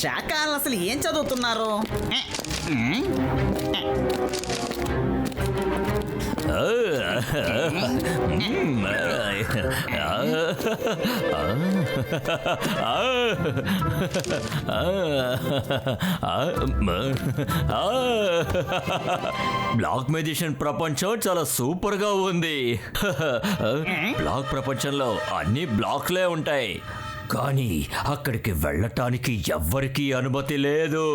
శాఖలు అసలు ఏం చదువుతున్నారు? బ్లాక్ మెజిషియన్ ప్రపంచం చాలా సూపర్ గా ఉంది. బ్లాక్ ప్రపంచంలో అన్ని బ్లాక్లే ఉంటాయి, కానీ అక్కడికి వెళ్ళటానికి ఎవ్వరికీ అనుమతి లేదు.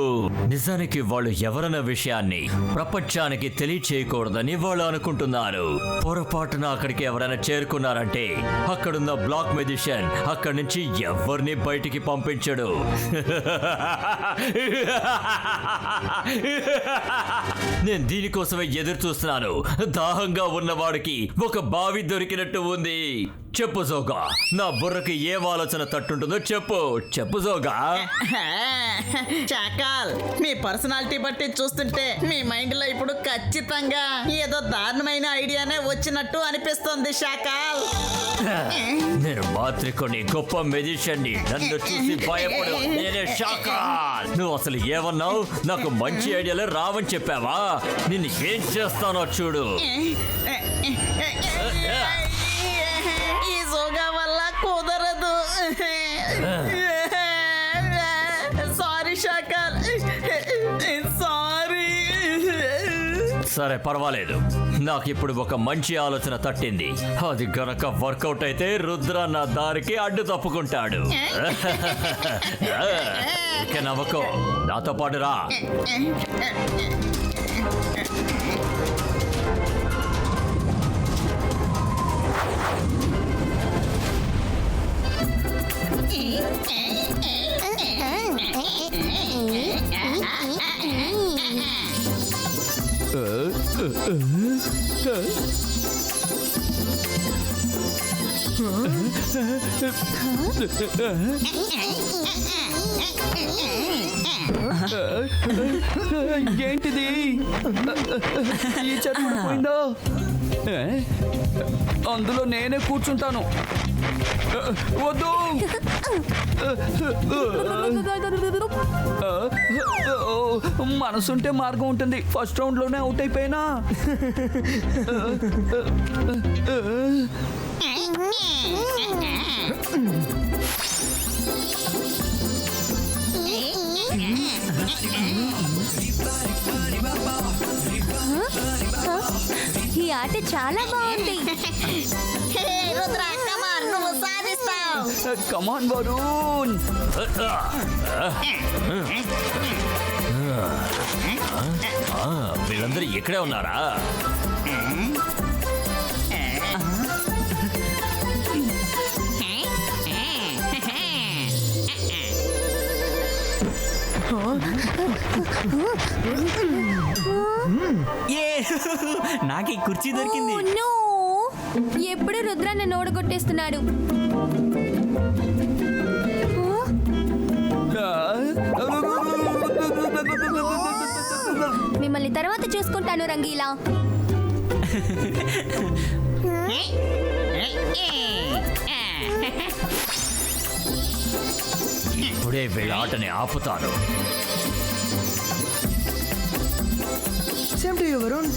నిజానికి వాళ్ళు ఎవరన్న విషయాన్ని ప్రపంచానికి తెలియచేయకూడదని వాళ్ళు అనుకుంటున్నారు. పొరపాటున అక్కడికి ఎవరైనా చేరుకున్నారంటే అక్కడున్న బ్లాక్ మెజిషియన్ అక్కడి నుంచి ఎవరిని బయటికి పంపించడు. నేను దీనికోసమే ఎదురు చూస్తున్నాను. దాహంగా ఉన్నవాడికి ఒక బావి దొరికినట్టు ఉంది. చెప్పు జోగా, నా బుర్రకి ఏం ఆలోచన తట్టుంటుందో చెప్పు. చెప్పు జోగా. చాకాల్, మీ పర్సనాలిటీ బట్టి చూస్తుంటే మీ మైండ్ లో ఇప్పుడు ఖచ్చితంగా ఏదో దారుణమైన ఐడియానే వచ్చినట్టు అనిపిస్తుంది శాకాల్. నేను మాత్రికొని గొప్ప మెజిషియన్ని, నన్ను చూసి భయపడు నేనే శాకాల్. నువ్వు అసలు ఏమన్నావు? నాకు మంచి ఐడియాలే రావని చెప్పావా? నిన్ను ఏం చేస్తానో చూడు. ఈ జోగా వల్ల కుదరదు. Sorry Shakal, sorry. సరే పర్వాలేదు, నాకు ఇప్పుడు ఒక మంచి ఆలోచన తట్టింది. అది గనక వర్కౌట్ అయితే రుద్ర నా దారికి అడ్డు తప్పుకుంటాడు. ఇక నవ్వకో, నాతో పాటు రా. ఏంటిది? ఈ చెట్టు పోయిందో? అందులో నేనే కూర్చుంటాను. వద్దు. మనసుంటే మార్గం ఉంటుంది. ఫస్ట్ రౌండ్ లోనే అవుట్ అయిపోయినా. ఈ ఆట చాలా బాగుంది. రుద్ర, కమాన్, నువ్వు సాధిస్తావు. కమాన్ వరుణ్. వీళ్ళందరూ ఇక్కడే ఉన్నారా? నాకు ఈ కుర్చీ దొరికింది. ఎప్పుడు రుద్రాన్ని నోడగొట్టేస్తున్నాడు. మిమ్మల్ని తర్వాత చూసుకుంటాను రంగీలా. ఇప్పుడే వీళ్ళ ఆటని ఆపుతాను. Same to you Varun.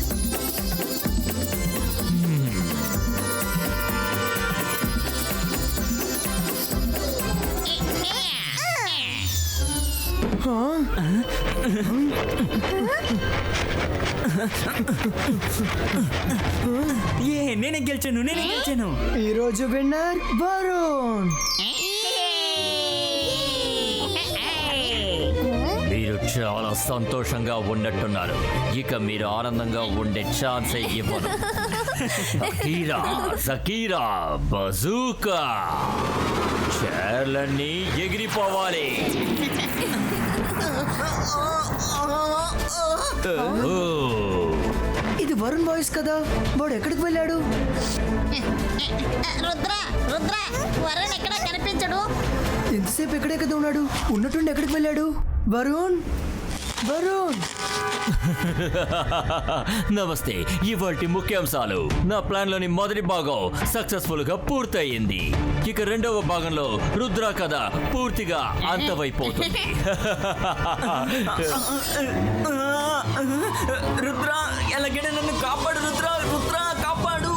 నేనే గెలిచాను. ఈరోజు విన్నర్ వరుణ్. మీరు చాలా సంతోషంగా ఉన్నట్టున్నారు. ఇక మీరు ఆనందంగా ఉండే ఛాన్సే ఇవ్వను. జకీరా, బజూకా, చైర్లన్నీ ఎగిరిపోవాలి. ఇది వరుణ్ వాయిస్ కదా, వాడు ఎక్కడికి వెళ్ళాడు? రుద్ర, వరుణ్ ఎక్కడ కనిపించడు. ఎంతసేపు ఎక్కడే కదా ఉన్నాడు? ఉన్నట్టుండి ఎక్కడికి వెళ్ళాడు? వరుణ్. నమస్తే. ఇవాల్టి ముఖ్యాంశాలు. నా ప్లాన్ లోని మొదటి భాగం సక్సెస్ఫుల్ గా పూర్తయింది. ఇక రెండవ భాగంలో రుద్ర కథ పూర్తిగా అంతమైపోతుంది. రుద్ర ఎలాగైనా నన్ను కాపాడు రుద్ర, రుద్ర కాపాడు.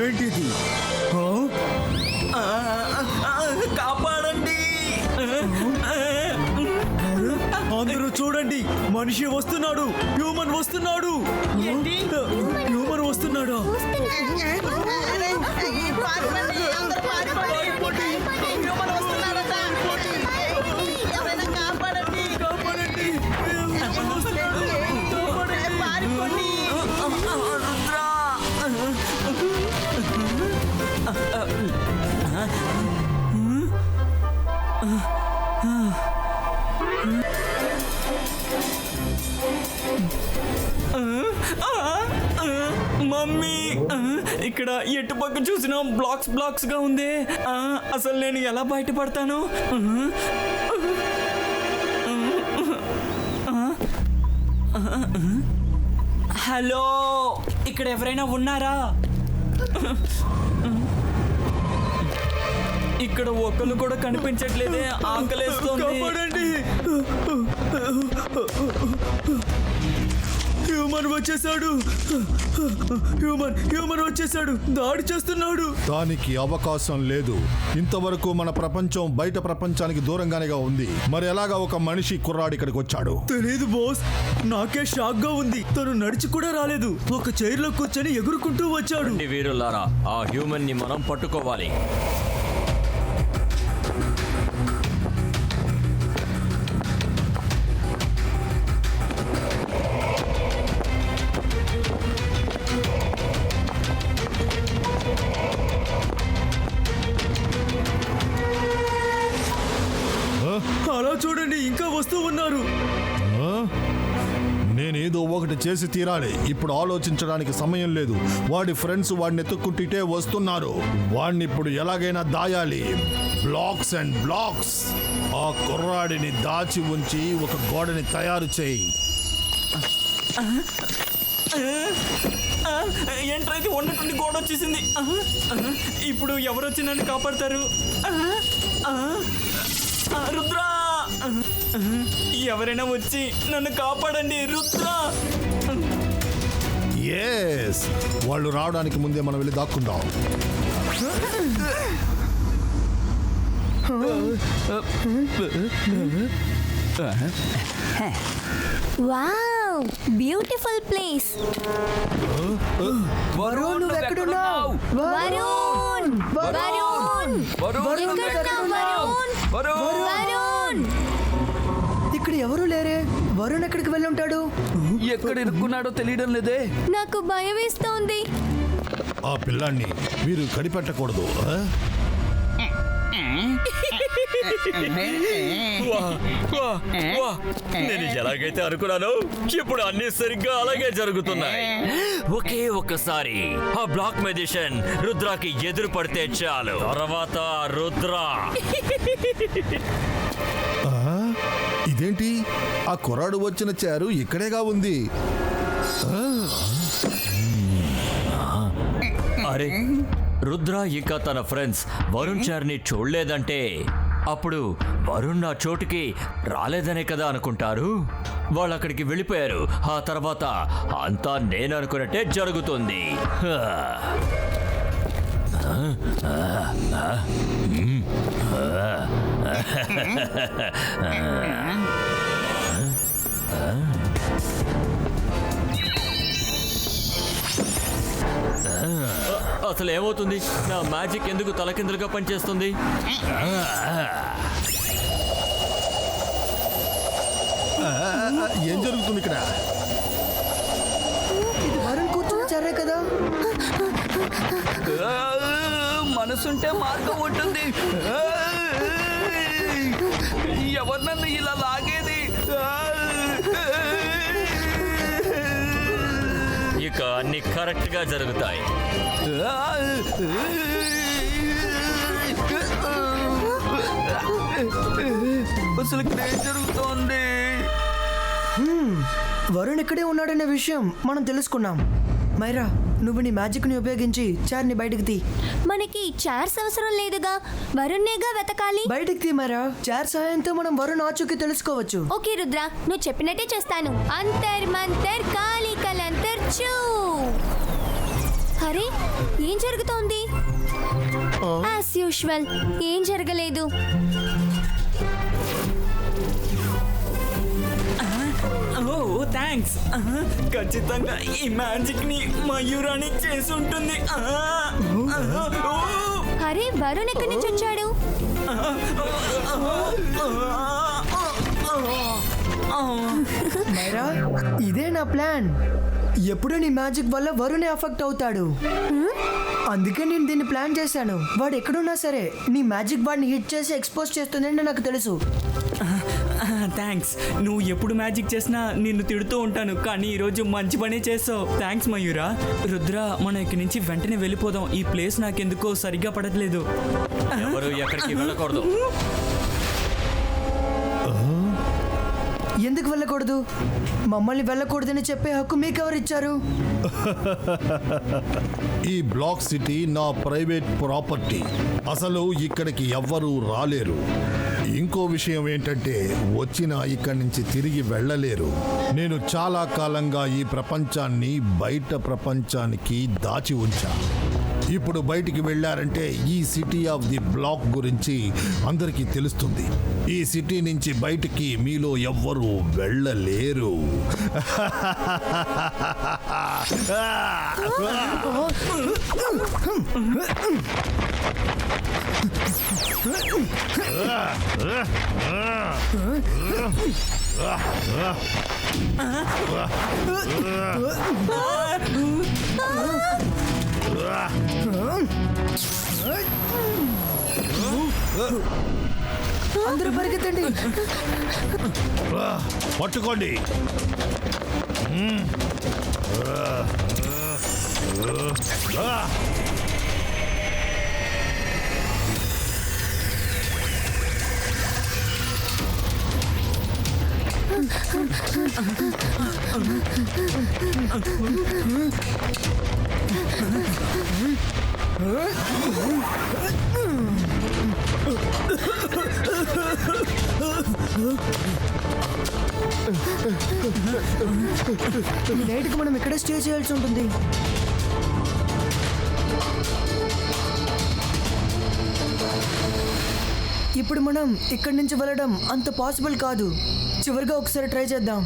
ఏంటిది కాపాడండి. అందరూ చూడండి, మనిషి వస్తున్నాడు, హ్యూమన్ వస్తున్నాడు. హ్యూమన్ వస్తున్నాడా? పారిపోండి, అందరూ పారిపోండి. హ్యూమన్ వస్తున్నాడట. ఎవరైనా కాపాడండి. పారిపోండి. మమ్మీ, ఇక్కడ ఎటు పక్క చూసినా బ్లాక్స్ బ్లాక్స్ గా ఉంది. అసలు నేను ఎలా బయటపడతాను? హలో, ఇక్కడ ఎవరైనా ఉన్నారా? ఇక్కడ ఒక్కరు కూడా కనిపించట్లేదే. ఆకలేస్తుంది. హ్యూమన్ వచ్చేసాడు. హ్యూమన్ వచ్చేసాడు, దాడి చేస్తున్నాడు. దానికి అవకాశం లేదు. ఇంతవరకు మన ప్రపంచం బయట ప్రపంచానికి దూరంగానేగా ఉంది. మరి ఎలాగా ఒక మనిషి కుర్రాడు ఇక్కడికి వచ్చాడు? తెలీదు బాస్, నాకే షాక్ గా ఉంది. తను నడిచి కూడా రాలేదు, ఒక చైర్ లో కూర్చొని ఎగురుకుంటూ వచ్చాడు. వీరులారా, ఆ హ్యూమన్ ని మనం పట్టుకోవాలి. అలా చూడండి, ఇంకా వస్తూ ఉన్నారు. నేనేదో ఒకటి చేసి తీరాలి. ఇప్పుడు ఆలోచించడానికి సమయం లేదు. వాడి ఫ్రెండ్స్ వాడిని ఎత్తుక్కుంటే వస్తున్నారు. వాడిని ఇప్పుడు ఎలాగైనా దాయాలి. Blocks and blocks. ఆ కుర్రాడిని దాచి ఉంచి ఒక గోడని తయారు చేయి. ఏంట్రైతే ఉన్నటువంటి గోడ వచ్చేసింది. ఇప్పుడు ఎవరు వచ్చి నన్ను కాపాడతారు? రుద్ర, ఎవరైనా వచ్చి నన్ను కాపాడండి రుద్ర. ఎస్, వాళ్ళు రావడానికి ముందే మనం వెళ్ళి దాక్కుందాం. Wow, beautiful place. వరుణ్, నువ్వు ఎక్కడున్నావు? వరుణ్, వరుణ్, ఎక్కడున్నావ్ వరుణ్? వరుణ్, ఇక్కడ ఎవరు లేరే. వరుణ్ ఎక్కడికి వెళ్ళి ఉంటాడు? ఎక్కడ ఇరుక్కున్నాడో తెలియడం లేదే. నాకు భయం వేస్తోంది. ఆ పిల్లాన్ని మీరు కడిపెట్టకూడదు. నేను ఎలాగైతే అనుకున్నానో ఇప్పుడు అన్ని సరిగ్గా అలాగే జరుగుతున్నాయి. ఒకే ఒక్కసారి ఆ బ్లాక్ మెజిషియన్ రుద్రాకి ఎదురు పడితే చాలు. తర్వాత రుద్ర ఇదేంటి, ఆ కుర్రాడు వచ్చిన చారు ఇక్కడేగా ఉంది. అరే, రుద్ర ఇంకా తన ఫ్రెండ్స్ వరుణ్ చార్ని చూడలేదంటే అప్పుడు వరుణ్ నా చోటుకి రాలేదనే కదా అనుకుంటారు. వాళ్ళు అక్కడికి వెళ్ళిపోయారు. ఆ తర్వాత అంతా నేను అనుకున్నట్టే జరుగుతుంది. అసలు ఏమవుతుంది? నా మ్యాజిక్ ఎందుకు తలకిందులుగా పనిచేస్తుంది? ఏం జరుగుతుంది ఇక్కడ? ఇది వరుణ్ కూర్చున్న చర్రే కదా. మనసుంటే మార్గం ఉంటుంది. ఎవరు నన్ను ఇలా లాగేది? ఇక అన్ని కరెక్ట్ గా జరుగుతాయి. అసలు ఇక్కడ ఏం జరుగుతోంది? వరుణ్ ఇక్కడే ఉన్నాడనే విషయం మనం తెలుసుకున్నాం. మైరా, నువ్వు నీ మ్యాజిక్ ని ఉపయోగించి చైర్ని బయటకు తీ. మనకి చైర్స్ అవసరం లేదుగా, వరుణ్నేగా వెతకాలి. బయటకు తీ మైరా. చైర్ సహాయంతో మనం వరుణ్ ఆచూకీ తెలుసుకోవచ్చు. ఓకే రుద్ర, నువ్వు చెప్పినట్టే చేస్తాను. అంతర్ మంతర్ కాళీ కలంతర్ చూ. అరే, ఏం జరుగుతోంది? యాజ్ యూజువల్ ఏం జరగలేదు. ఓ థ్యాంక్స్. ఖచ్చితంగా ఈ మ్యాజిక్ ని మయూరాణి చేసి ఉంటుంది. అరే, వరుణ్ ఎక్కడి నుంచి వచ్చాడు? మైరా, ఇదే నా ప్లాన్. ఎప్పుడు నీ మ్యాజిక్ వల్ల వరుణ్ ఎఫెక్ట్ అవుతాడు. అందుకే నేను దీన్ని ప్లాన్ చేశాను. వాడు ఎక్కడున్నా సరే నీ మ్యాజిక్ వాడిని హిట్ చేసి ఎక్స్పోజ్ చేస్తుందని నాకు తెలుసు. థ్యాంక్స్. నువ్వు ఎప్పుడు మ్యాజిక్ చేసినా నిన్ను తిడుతూ ఉంటాను, కానీ ఈరోజు మంచి పనే చేసావు. థ్యాంక్స్ మయూరా. రుద్ర, మనం ఇక్కడి నుంచి వెంటనే వెళ్ళిపోదాం. ఈ ప్లేస్ నాకెందుకో సరిగ్గా పడట్లేదు. ఎవరు ఎక్కడికి వెళ్ళకూడదు. ఎందుకు వెళ్ళకూడదు? మమ్మల్ని వెళ్ళకూడదని చెప్పే హక్కు మీకెవరిచ్చారు? ఈ బ్లాక్ సిటీ నా ప్రైవేట్ ప్రాపర్టీ. అసలు ఇక్కడికి ఎవ్వరూ రాలేరు. ఇంకో విషయం ఏంటంటే వచ్చినా ఇక్కడి నుంచి తిరిగి వెళ్ళలేరు. నేను చాలా కాలంగా ఈ ప్రపంచాన్ని బయట ప్రపంచానికి దాచి ఉంచా. ఇప్పుడు బయటికి వెళ్ళారంటే ఈ సిటీ ఆఫ్ ది బ్లాక్ గురించి అందరికీ తెలుస్తుంది. ఈ సిటీ నుంచి బయటికి మీలో ఎవ్వరూ వెళ్ళలేరు. అందరూ పరిగెత్తండి. పట్టుకోండి. ఈ నైట్కి మనం ఇక్కడే స్టే చేయాల్సి ఉంటుంది. ఇప్పుడు మనం ఇక్కడి నుంచి వెళ్ళడం అంత పాసిబుల్ కాదు. చివరిగా ఒకసారి ట్రై చేద్దాం.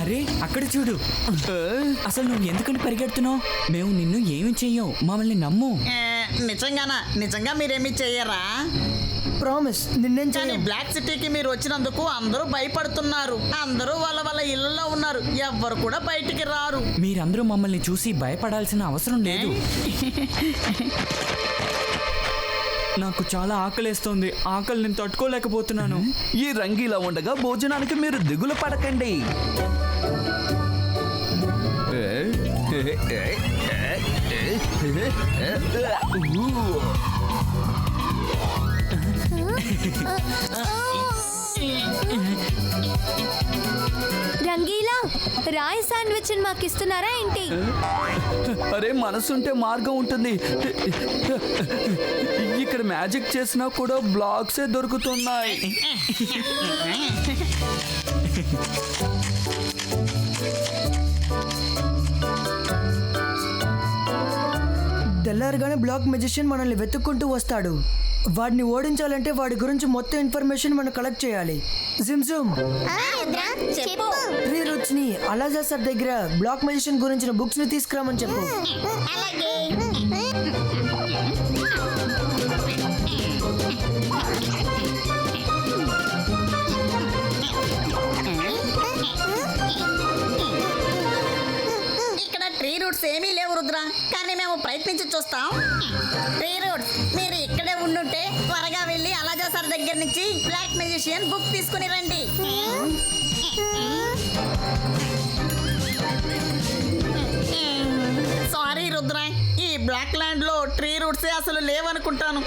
అరే, అక్కడ చూడు. అసలు నువ్వు ఎందుకని పరిగెడుతున్నావు? మేము నిన్ను ఏమి చెయ్యం, మమ్మల్ని నమ్ము. నిజంగానా? నిజంగా మీరేమీ చెయ్యరా? ప్రామిస్, నిన్నేం కానీ చేయం. బ్లాక్ సిటీకి మీరు వచ్చినందుకు అందరూ భయపడుతున్నారు. అందరూ వాళ్ళ వాళ్ళ ఇళ్లలో ఉన్నారు. ఎవ్వరు కూడా బయటికి రారు. మీరందరూ మమ్మల్ని చూసి భయపడాల్సిన అవసరం లేదు. నాకు చాలా ఆకలేస్తోంది. ఆకలి నేను తట్టుకోలేకపోతున్నాను. ఈ రంగీలా ఉండగా భోజనానికి మీరు దిగులు పడకండి. రంగీలా, రాయ్ శాండ్విచ్ మాకు ఇస్తున్నారా ఏంటి? అరే, మనసుంటే మార్గం ఉంటుంది. ఇక్కడ మ్యాజిక్ చేసినా కూడా బ్లాక్సే దొరుకుతున్నాయి. తెల్లారుగానే బ్లాక్ మెజిషియన్ మనల్ని వెతుక్కుంటూ వస్తాడు. వాడిని ఓడించాలంటే వాడి గురించి మొత్తం ఇన్ఫర్మేషన్ మనం కలెక్ట్ చేయాలి. జిమ్జుమ్, రీ రుచ్ని అలాజా సార్ దగ్గర బ్లాక్ మెజిషియన్ గురించిన బుక్స్ ని తీసుకురామని చెప్పు. రూట్స్ ఏమీ లేవు రుద్ర, కానీ మేము ప్రయత్నించి చూస్తాం. ట్రీ రూట్స్, మీరు ఇక్కడే ఉండుంటే త్వరగా వెళ్ళి అలాజా సార్ దగ్గర నుంచి బ్లాక్ మ్యాజిషియన్ బుక్ తీసుకుని రండి. సారీ రుద్ర, ఈ బ్లాక్ ల్యాండ్ లో ట్రీ రూట్సే అసలు లేవనుకుంటాను.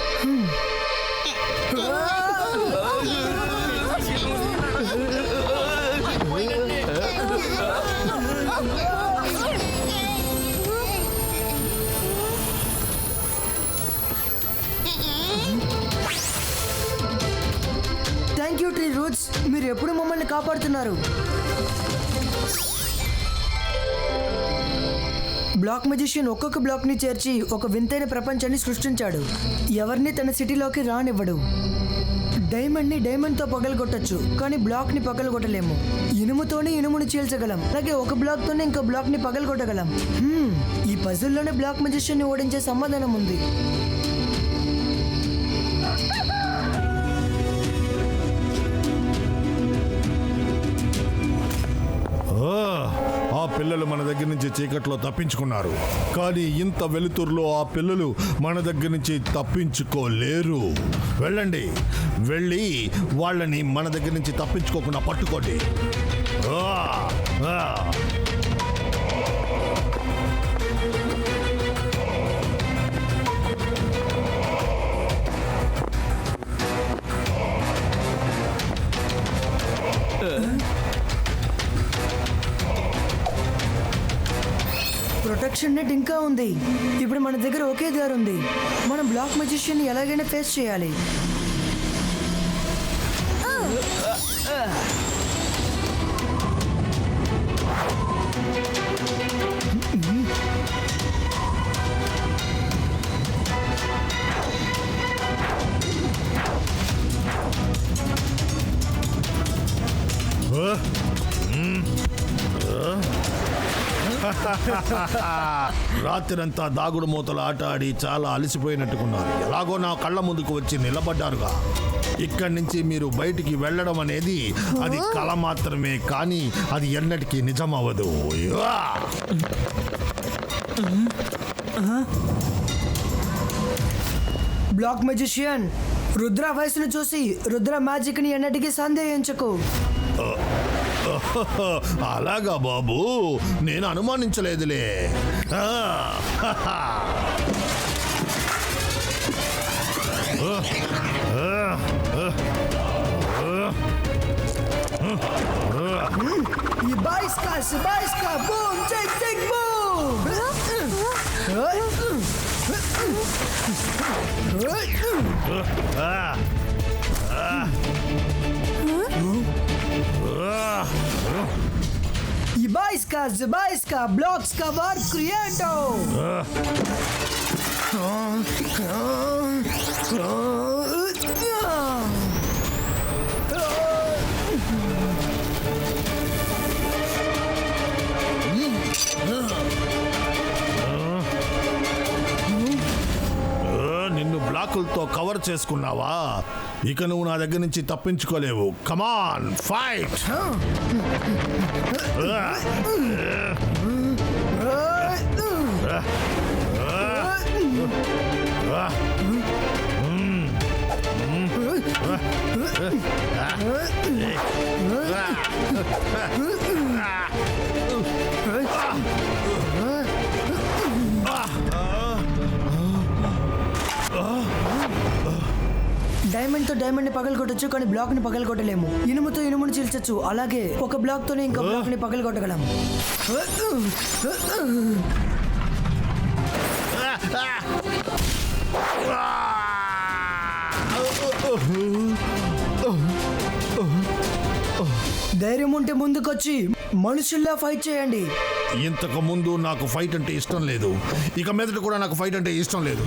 థ్యాంక్ యూ ట్రీ రూట్స్, మీరు ఎప్పుడు మమ్మల్ని కాపాడుతున్నారు. బ్లాక్ మెజిషియన్ ఒక్కొక్క బ్లాక్ని చేర్చి ఒక వింతైన ప్రపంచాన్ని సృష్టించాడు. ఎవరిని తన సిటీలోకి రానివ్వడు. డైమండ్ని డైమండ్తో పగలగొట్టచ్చు, కానీ బ్లాక్ని పగలగొట్టలేము. ఇనుముతోనే ఇనుముని చీల్చగలం, అలాగే ఒక బ్లాక్తోనే ఇంకో బ్లాక్ని పగలగొట్టగలం. ఈ పజిల్లోనే బ్లాక్ మెజిషియన్ని ఓడించే సమాధానం ఉంది. ఆ పిల్లలు మన దగ్గర నుంచి చీకట్లో తప్పించుకున్నారు, కానీ ఇంత వెలుతురులో ఆ పిల్లలు మన దగ్గర నుంచి తప్పించుకోలేరు. వెళ్ళండి, వెళ్ళి వాళ్ళని మన దగ్గర నుంచి తప్పించుకోకుండా పట్టుకోండి. ప్రొటెక్షన్ నెట్ ఇంకా ఉంది. ఇప్పుడు మన దగ్గర ఒకే దారి ఉంది. మనం బ్లాక్ మెజిషియన్ ఎలాగైనా ఫేస్ చేయాలి. రాత్రంతా దాగుడు మూతలు ఆట ఆడి చాలా అలసిపోయినట్టుకున్నారు. ఎలాగో నా కళ్ళ ముందుకు వచ్చి నిలబడ్డారుగా. ఇక్కడి నుంచి మీరు బయటికి వెళ్ళడం అనేది అది కళ మాత్రమే, కానీ అది ఎన్నటికీ నిజమవ్వదు. బ్లాక్ మెజిషియన్, రుద్ర వయసును చూసి రుద్ర మ్యాజిక్ ని ఎన్నటికీ సందేహించకు. అలాగా బాబు, నేను అనుమానించలేదులే. Ibaiska, boom, take, boom! Ibaiska, blocks cover, నిన్ను బ్లాకులతో కవర్ చేసుకున్నావా? ఇక నువ్వు నా దగ్గర నుంచి తప్పించుకోలేవు. కమాన్, ఫైట్! డైమండ్ తో డైమండ్ ని పగలగొట్టచ్చు, కానీ బ్లాక్ ని పగలగొట్టలేము. ఇనుముతో ఇనుముని చీల్చచ్చు, అలాగే ఒక బ్లాక్ తోనే ఇంకో బ్లాక్ ని పగలగొట్టగలం. ధైర్యం ఉంటే ముందుకొచ్చి మనుషుల్లా ఫైట్ చేయండి. ఇంతకు ముందు నాకు ఫైట్ అంటే ఇష్టం లేదు, ఇక మీదట కూడా నాకు ఫైట్ అంటే ఇష్టం లేదు.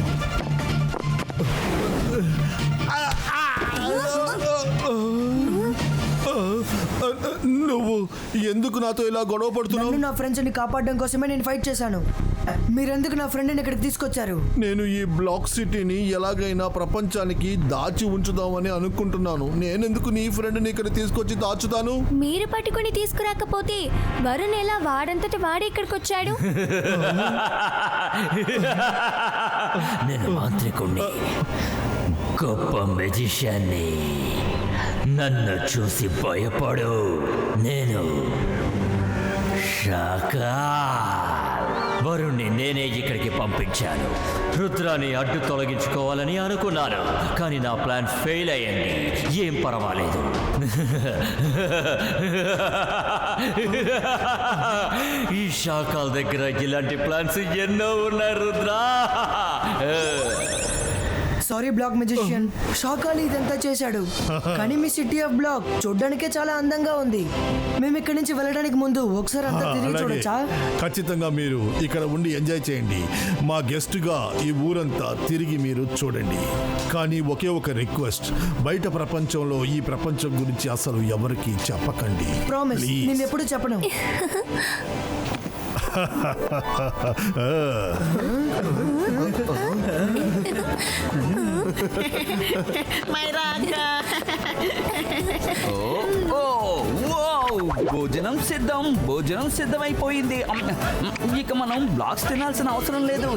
నువ్వు ఎందుకు నాతో ఇలా గొడవ పడుతున్నావు? నన్ను నా ఫ్రెండ్స్ ని కాపాడడం కోసమే నేను ఫైట్ చేశాను. మీరెందుకు నా ఫ్రెండ్ని ఇక్కడికి తీసుకొచ్చారు? నేను ఈ బ్లాక్ సిటీని ఎలాగైనా ప్రపంచానికి దాచి ఉంచుదామని అనుకుంటున్నాను. నేనెందుకు నీ ఫ్రెండ్ని ఇక్కడ తీసుకొచ్చి దాచుతాను? మీరు పట్టుకుని తీసుకురాకపోతే వరుణ్ ఎలా వాడంతటి వాడి ఇక్కడికి వచ్చాడు? నేను మాంత్రికుణ్ణి, గొప్ప మెజిషియన్ని. నన్ను చూసి భయపడు. నేను షాకా. వరుణ్ణి నేనే ఇక్కడికి పంపించాను. రుద్రాన్ని అడ్డు తొలగించుకోవాలని అనుకున్నాను, కానీ నా ప్లాన్ ఫెయిల్ అయ్యింది. ఏం పర్వాలేదు. ఈ శాఖల దగ్గర ఇలాంటి ప్లాన్స్ ఎన్నో ఉన్నాయి రుద్రా. సారీ బ్లాక్ మెజిషియన్, షాకాలి ఇదంతా చేశాడు. కానీ మీ సిటీ ఆఫ్ బ్లాక్ చూడ్డానికే చాలా అందంగా ఉంది. మేము ఇక్కడి నుంచి వెళ్ళడానికి ముందు ఒకసారి అంతా తిరిగి అలాగే. చూడొచ్చా? ఖచ్చితంగా మీరు ఇక్కడ ఉండి ఎంజాయ్ చేయండి. మా గెస్ట్గా ఈ ఊరంతా తిరిగి మీరు చూడండి. కానీ ఒకే ఒక రిక్వెస్ట్, బయట ప్రపంచంలో ఈ ప్రపంచం గురించి అసలు ఎవరికి చెప్పకండి. Promise, Please. నేను ఎప్పుడు చెప్పను. మైరా అక్క. భోజనం సిద్ధం, భోజనం సిద్ధమైపోయింది. ఇక మనం బ్లాక్స్ తినాల్సిన అవసరం లేదు.